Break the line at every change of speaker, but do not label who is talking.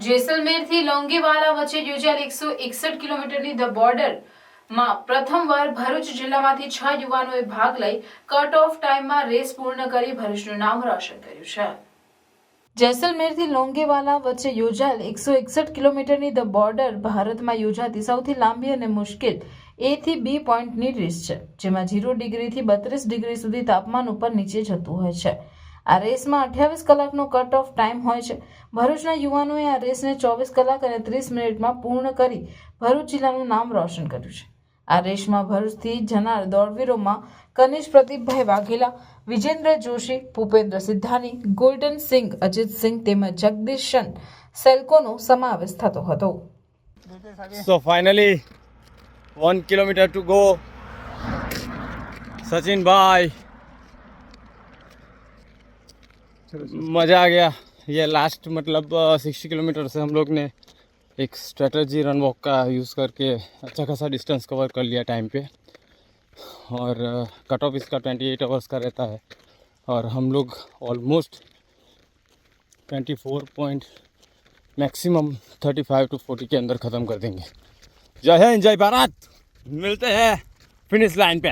જેસલમેરથી લોંગેવાલા વચ્ચે યોજાયેલ 161 કિલોમીટરની ધ બોર્ડરમાં પ્રથમવાર ભરૂચ જિલ્લામાંથી 6 યુવાનોએ ભાગ લઈ કટ ઓફ ટાઈમમાં રેસ પૂર્ણ કરી ભરૂચનું નામ રોશન કર્યું છે. જેસલમેરથી લોંગેવાલા વચ્ચે યોજાયેલ 161 કિલોમીટરની ધ બોર્ડર ભારતમાં યોજાતી સૌથી લાંબી અને મુશ્કેલ A થી B પોઈન્ટની રેસ છે, જેમાં 0 ડિગ્રીથી 32 ડિગ્રી સુધી તાપમાન ઉપર નીચે જતું હોય છે. આ રેસમાં 28 કલાકનો કટ ઓફ ટાઈમ હોય છે. ભરૂચના યુવાનોએ આ રેસને 24 કલાક અને 30 મિનિટમાં પૂર્ણ કરી ભરૂચ જિલ્લાનું નામ રોશન કર્યું છે. આ રેસમાં ભરૂચથી જનાર દોડવીરોમાં કનિષ પ્રદીપભાઈ વાઘેલા, વિજેન્દ્ર જોશી, ભૂપેન્દ્ર સિદ્ધાની, ગોલ્ડન સિંઘ, અજીત સિંઘ તેમજ જગદીશન સેલ્કોનો સમાવેશ થતો હતો.
So finally 1 kilometer to go. Sachin भाई मज़ा आ गया. ये लास्ट मतलब 60 किलोमीटर से हम लोग ने एक स्ट्रेटजी रन वॉक का यूज़ करके अच्छा खासा डिस्टेंस कवर कर लिया टाइम पे. और कट ऑफ इसका 28 आवर्स का रहता है और हम लोग ऑलमोस्ट 24 पॉइंट मैक्सिमम 35 to 40 के अंदर ख़त्म कर देंगे. जय हिंद, जय भारत. मिलते हैं फिनिश लाइन पे.